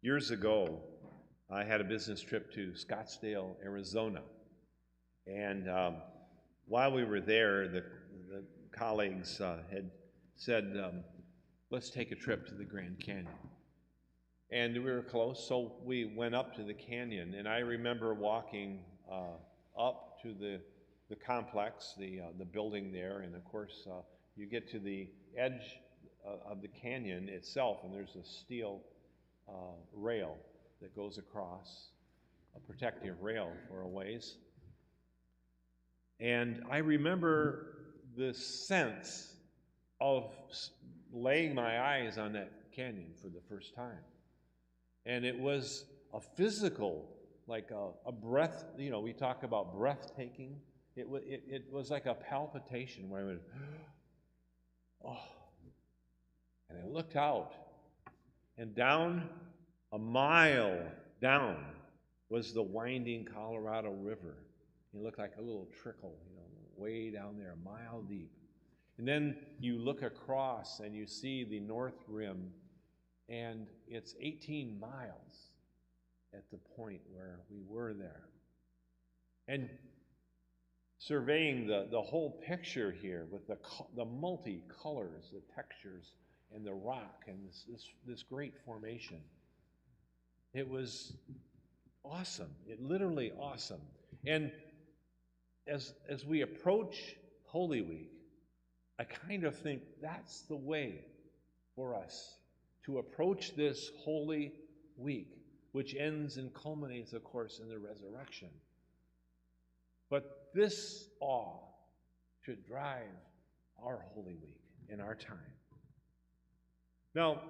Years ago, I had a business trip to Scottsdale, Arizona. And while we were there, the colleagues had said, let's take a trip to the Grand Canyon. And we were close, so we went up to the canyon. And I remember walking up to the complex, the building there. And of course, you get to the edge of the canyon itself, and there's a steel rail that goes across, a protective rail for a ways. And I remember the sense of laying my eyes on that canyon for the first time. And it was a physical, like a breath, we talk about breathtaking. It was like a palpitation where I went, oh. And I looked out, and down a mile down was the winding Colorado River. It looked like a little trickle, way down there, a mile deep. And then you look across and you see the North Rim, and it's 18 miles at the point where we were there. And surveying the whole picture here with the multi-colors, the textures, and the rock, and this great formation. It was awesome. It literally awesome. And as we approach Holy Week, I kind of think that's the way for us to approach this Holy Week, which ends and culminates, of course, in the resurrection. But this awe should drive our Holy Week in our time. Now,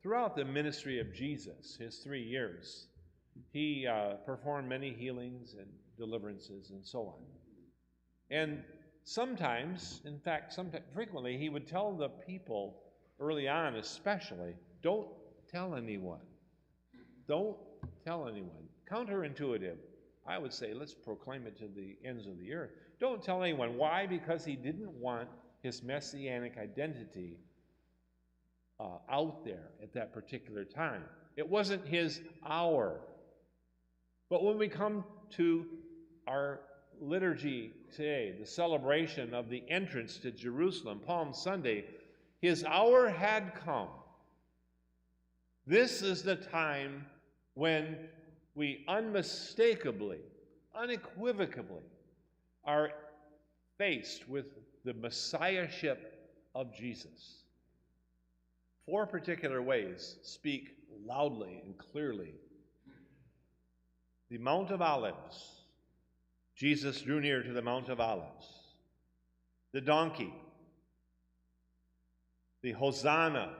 throughout the ministry of Jesus, his 3 years, he performed many healings and deliverances and so on. And sometimes, in fact, frequently, he would tell the people early on especially, don't tell anyone. Don't tell anyone. Counterintuitive. I would say, let's proclaim it to the ends of the earth. Don't tell anyone. Why? Because he didn't want his messianic identity out there at that particular time. It wasn't his hour. But when we come to our liturgy today, the celebration of the entrance to Jerusalem, Palm Sunday, his hour had come. This is the time when we unmistakably, unequivocally are faced with the messiahship of Jesus. 4 particular ways speak loudly and clearly. The Mount of Olives. Jesus drew near to the Mount of Olives. The donkey. The Hosanna.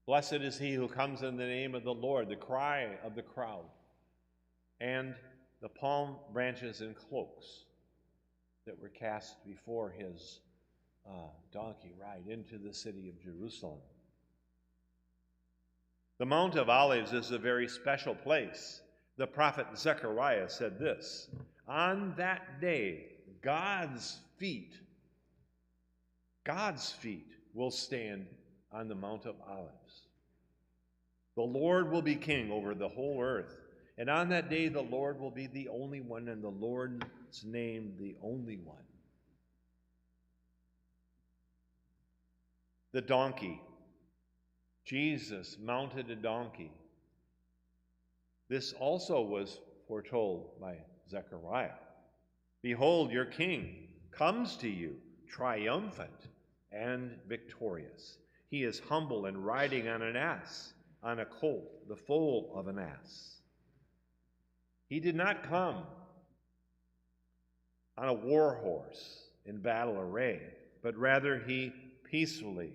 Blessed is he who comes in the name of the Lord. The cry of the crowd. And the palm branches and cloaks that were cast before his donkey ride into the city of Jerusalem. The Mount of Olives is a very special place. The prophet Zechariah said this, on that day, God's feet will stand on the Mount of Olives. The Lord will be king over the whole earth. And on that day, the Lord will be the only one, and the Lord's name the only one. The donkey. Jesus mounted a donkey. This also was foretold by Zechariah. Behold, your king comes to you, triumphant and victorious. He is humble and riding on an ass, on a colt, the foal of an ass. He did not come on a war horse in battle array, but rather he peacefully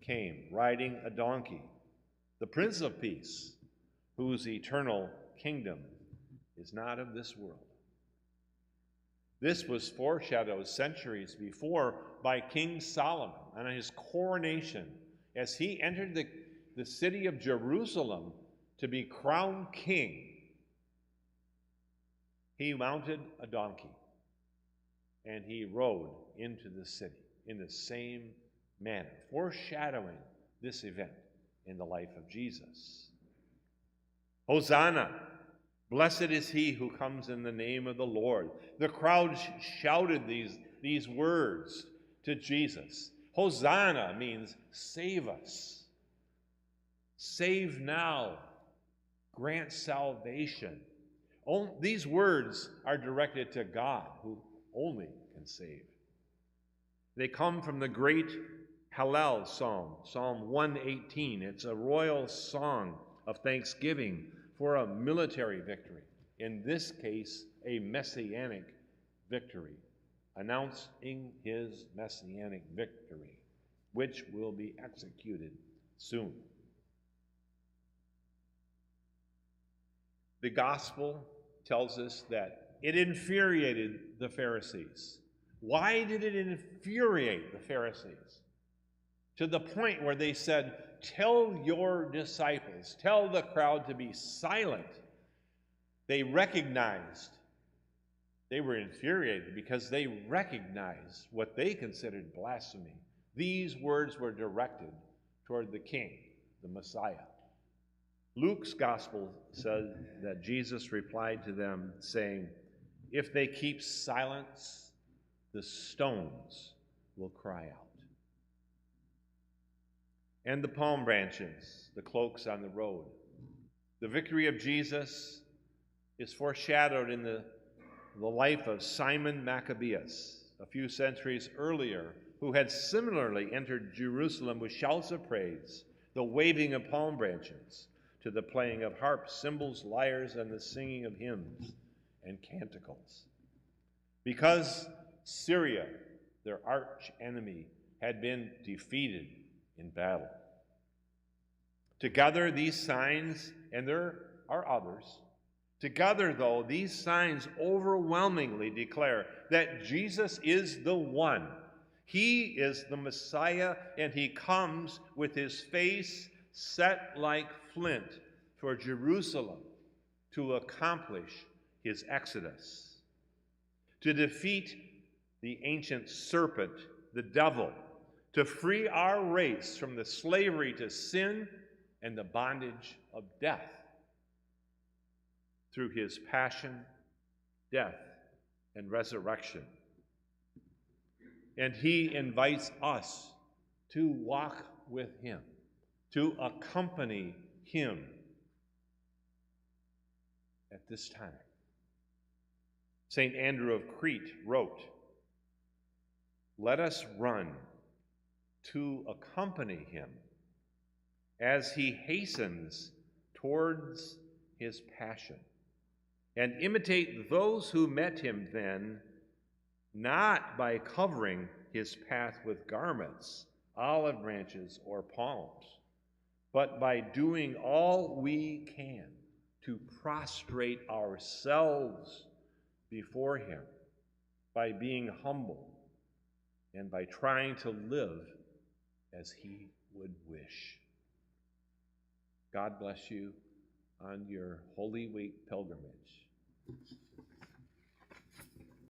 came, riding a donkey, the Prince of Peace, whose eternal kingdom is not of this world. This was foreshadowed centuries before by King Solomon on his coronation as he entered the city of Jerusalem to be crowned king. He mounted a donkey and he rode into the city in the same manner, foreshadowing this event in the life of Jesus. Hosanna! Blessed is he who comes in the name of the Lord. The crowd shouted these words to Jesus. Hosanna means save us. Save now. Grant salvation. These words are directed to God, who only can save. They come from the great Hallel Psalm, Psalm 118. It's a royal song of thanksgiving for a military victory. In this case, a messianic victory, announcing his messianic victory, which will be executed soon. The gospel tells us that it infuriated the Pharisees. Why did it infuriate the Pharisees? To the point where they said, tell your disciples, tell the crowd to be silent. They recognized, they were infuriated because they recognized what they considered blasphemy. These words were directed toward the King, the Messiah. Luke's gospel said that Jesus replied to them, saying, if they keep silence, the stones will cry out. And the palm branches, the cloaks on the road. The victory of Jesus is foreshadowed in the life of Simon Maccabeus, a few centuries earlier, who had similarly entered Jerusalem with shouts of praise, the waving of palm branches, to the playing of harps, cymbals, lyres, and the singing of hymns and canticles. Because Syria, their arch enemy, had been defeated in battle. Together, these signs, and there are others, together, though, these signs overwhelmingly declare that Jesus is the one. He is the Messiah, and he comes with his face set like flint for Jerusalem to accomplish his exodus, to defeat the ancient serpent, the devil, to free our race from the slavery to sin and the bondage of death through his passion, death, and resurrection. And he invites us to walk with him, to accompany him at this time. St. Andrew of Crete wrote, let us run to accompany him as he hastens towards his passion, and imitate those who met him then, not by covering his path with garments, olive branches, or palms, but by doing all we can to prostrate ourselves before him, by being humble, and by trying to live as he would wish. God bless you on your Holy Week pilgrimage.